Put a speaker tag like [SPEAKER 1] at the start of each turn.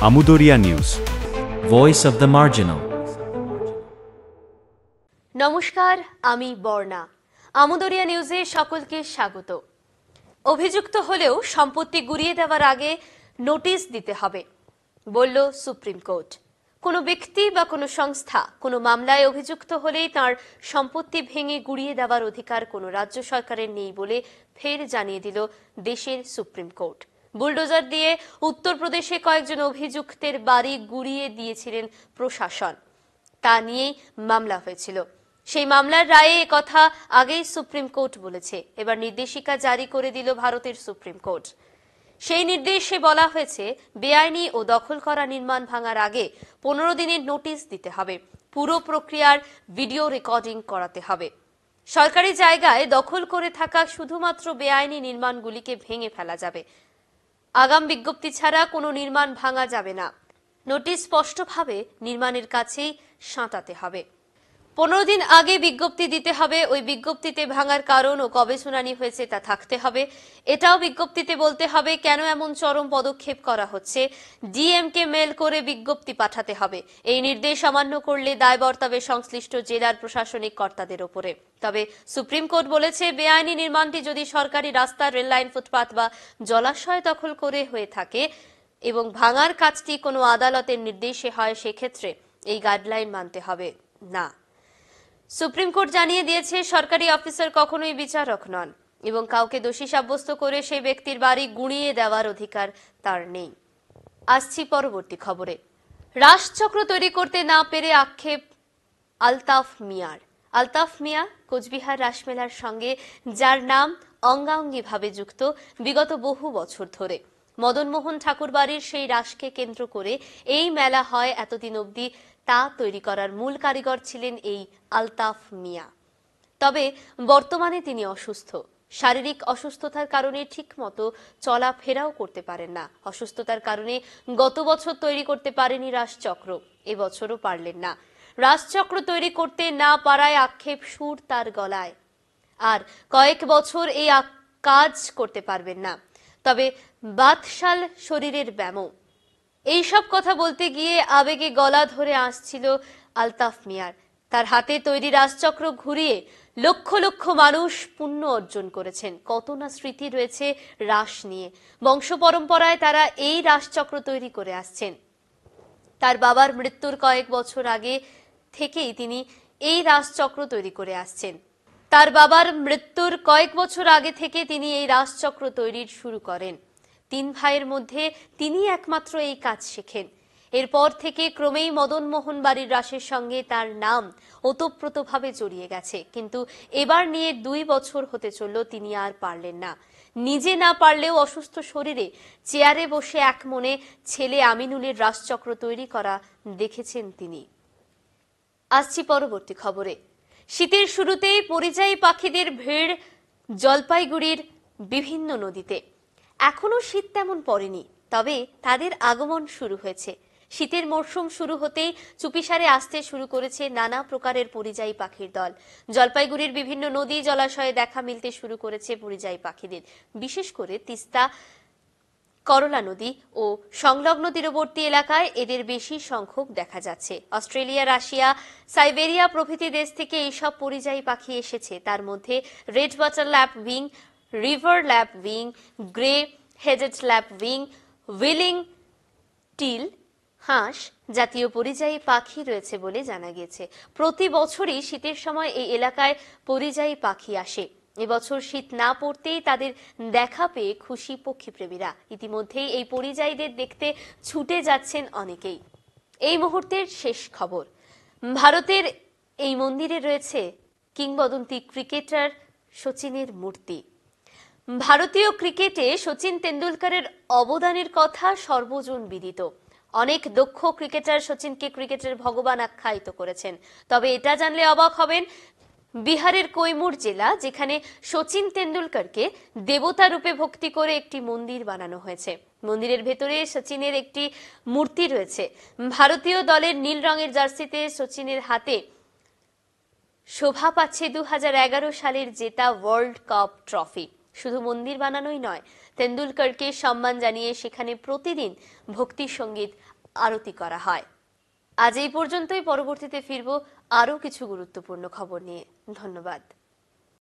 [SPEAKER 1] আমুদরিয়া news,
[SPEAKER 2] voice of the marginal.
[SPEAKER 3] নমস্কার, আমি বর্ণা। আমুদরিয়া নিউজে সকলকে স্বাগত। অভিযুক্ত হলেও সম্পত্তি গুড়িয়ে দেওয়ার আগে নোটিশ দিতে হবে বলল সুপ্রিম কোর্ট। কোনো ব্যক্তি বা কোনো সংস্থা কোনো মামলায় অভিযুক্ত হলেই তার সম্পত্তি ভেঙে গুড়িয়ে দেওয়ার অধিকার কোনো রাজ্য সরকারের নেই বলে ফের জানিয়ে দিল দেশের সুপ্রিম কোর্ট। বুলডোজার দিয়ে উত্তরপ্রদেশে কয়েকজন অভিযুক্তের বাড়ি গুড়িয়ে দিয়েছিলেন প্রশাসন, তা নিয়েই মামলা হয়েছিল। সেই মামলার রায়ে একথা আগেই সুপ্রিম কোর্ট বলেছে। এবার নির্দেশিকা জারি করে দিল ভারতের সুপ্রিম কোর্ট। সেই নির্দেশে বলা হয়েছে, বেআইনি ও দখল করা নির্মাণ ভাঙার আগে 15 দিনের নোটিশ দিতে হবে, পুরো প্রক্রিয়ার ভিডিও রেকর্ডিং করাতে হবে। সরকারি জায়গায় দখল করে থাকা শুধুমাত্র বেআইনি নির্মাণগুলিকে ভেঙে ফেলা যাবে। আগাম বিজ্ঞপ্তি ছাড়া কোনো নির্মাণ ভাঙা যাবে না। নোটিশ স্পষ্টভাবে নির্মাণের কাছেই সাঁটাতে হবে। 15 দিন আগে বিজ্ঞপ্তি দিতে হবে। ওই বিজ্ঞপ্তিতে ভাঙার কারণ ও কবে শুনানি হয়েছে তা থাকতে হবে। এটাও বিজ্ঞপ্তিতে বলতে হবে কেন এমন চরম পদক্ষেপ করা হচ্ছে। ডিএমকে মেল করে বিজ্ঞপ্তি পাঠাতে হবে। এই নির্দেশ অমান্য করলে দায় বর্তাবে সংশ্লিষ্ট জেলার প্রশাসনিক কর্তাদের ওপরে। তবে সুপ্রিম কোর্ট বলেছে, বেআইনি নির্মাণটি যদি সরকারি রাস্তা, রেললাইন, ফুটপাত বা জলাশয় দখল করে হয়ে থাকে এবং ভাঙার কাজটি কোনো আদালতের নির্দেশে হয়, সেক্ষেত্রে এই গাইডলাইন মানতে হবে না। সুপ্রিম কোর্ট জানিয়ে দিয়েছে, সরকারি অফিসার কখনোই বিচারক নন এবং কাউকে দোষী সাব্যস্ত করে সেই ব্যক্তির বাড়ি গুঁড়িয়ে দেওয়ার অধিকার তার নেই। আসছি পরবর্তী খবরে। রাসচক্র তৈরি করতে না পেরে আক্ষেপ আলতাফ মিয়ার। আলতাফ মিয়া কোচবিহার রাসমেলার সঙ্গে, যার নাম অঙ্গাঙ্গিভাবে যুক্ত বিগত বহু বছর ধরে। মদনমোহন ঠাকুর বাড়ির সেই রাসকে কেন্দ্র করে এই মেলা হয় এতদিন অবধি। তা তৈরি করার মূল কারিগর ছিলেন এই আলতাফ মিয়া। তবে বর্তমানে তিনি অসুস্থ। শারীরিক অসুস্থতার কারণে ঠিকমতো চলাফেরাও করতে পারেন না। অসুস্থতার কারণে গত বছর তৈরি করতে পারেনি রাসচক্র, এবছরও পারলেন না। রাসচক্র তৈরি করতে না পারায় আক্ষেপ সুর তার গলায়। আর কয়েক বছর এই কাজ করতে পারবেন না। তবে বাদশাল শরীরের ব্যামো। এইসব কথা বলতে গিয়ে আবেগে গলা ধরে আসছিল আলতাফ মিয়ার। তার হাতে তৈরি রাসচক্র ঘুরিয়ে লক্ষ লক্ষ মানুষ পুণ্য অর্জন করেছেন। কত না স্মৃতি রয়েছে রাস নিয়ে। বংশ পরম্পরায় তারা এই রাসচক্র তৈরি করে আসছেন। তার বাবার মৃত্যুর কয়েক বছর আগে থেকেই তিনি এই রাসচক্র তৈরি করে আসছেন। তার বাবার মৃত্যুর কয়েক বছর আগে থেকে তিনি এই রাসচক্র তৈরির শুরু করেন। 3 ভাইয়ের মধ্যে তিনি একমাত্র এই কাজ শেখেন। এরপর থেকে ক্রমেই মদনমোহন বাড়ির রাসের সঙ্গে তার নাম ওতপ্রোতভাবে জড়িয়ে গেছে। কিন্তু এবার নিয়ে 2 বছর হতে চলল, তিনি আর পারলেন না। নিজে না পারলেও অসুস্থ শরীরে চেয়ারে বসে এক মনে ছেলে আমিনুলের রাসচক্র তৈরি করা দেখেছেন তিনি। আসছি পরবর্তী খবরে। শীতের শুরুতেই পরিযায়ী পাখিদের ভিড় জলপাইগুড়ির বিভিন্ন নদীতে। এখনো শীত তেমন পড়েনি, তবে তাদের আগমন শুরু হয়েছে। শীতের মরশুম শুরু হতেই চুপিসারে আসতে শুরু করেছে নানা প্রকারের পরিযায়ী পাখির দল। জলপাইগুড়ির বিভিন্ন নদী জলাশয়ে দেখা মিলতে শুরু করেছে পরিযায়ী পাখিদের। বিশেষ করে তিস্তা, করলা নদী ও সংলগ্ন তীরবর্তী এলাকায় এদের বেশি সংখ্যক দেখা যাচ্ছে। অস্ট্রেলিয়া, রাশিয়া, সাইবেরিয়া প্রভৃতি দেশ থেকে এইসব পরিযায়ী পাখি এসেছে। তার মধ্যে red wattled lapwing, river lapwing, grey headed lapwing, উইলিং টিল, হাঁস জাতীয় পরিযায়ী পাখি রয়েছে বলে জানা গিয়েছে। প্রতি বছরই শীতের সময় এই এলাকায় পরিযায়ী পাখি আসে। এবছর শীত না পড়তেই তাদের দেখা পেয়ে খুশি পক্ষীপ্রেমীরা। ইতিমধ্যেই এই পরিযায়ীদের দেখতে ছুটে যাচ্ছেন অনেকেই। এই মুহূর্তের শেষ খবর। ভারতের এই মন্দিরে রয়েছে কিংবদন্তি ক্রিকেটার সচিনের মূর্তি। ভারতীয় ক্রিকেটে সচিন তেন্ডুলকরের অবদানের কথা সর্বজন বিদিত। অনেক দক্ষ ক্রিকেটার সচিনকে ক্রিকেটের ভগবান আখ্যায়িত করেছেন। তবে এটা জানলে অবাক হবেন, বিহারের কৈমুর জেলা, যেখানে সচিন তেন্ডুলকরকে দেবতা রূপে ভক্তি করে একটি মন্দির বানানো হয়েছে। মন্দিরের ভেতরে সচিনের একটি মূর্তি রয়েছে। ভারতীয় দলের নীল রঙের জার্সিতে সচিনের হাতে শোভা পাচ্ছে 2011 সালের জেতা ওয়ার্ল্ড কাপ ট্রফি। শুধু মন্দির বানানোই নয়, তেন্ডুলকরকে সম্মান জানিয়ে সেখানে প্রতিদিন ভক্তি সঙ্গীত আরতি করা হয়। আজ এই পর্যন্তই। পরবর্তীতে ফিরবো আরো কিছু গুরুত্বপূর্ণ খবর নিয়ে। ধন্যবাদ।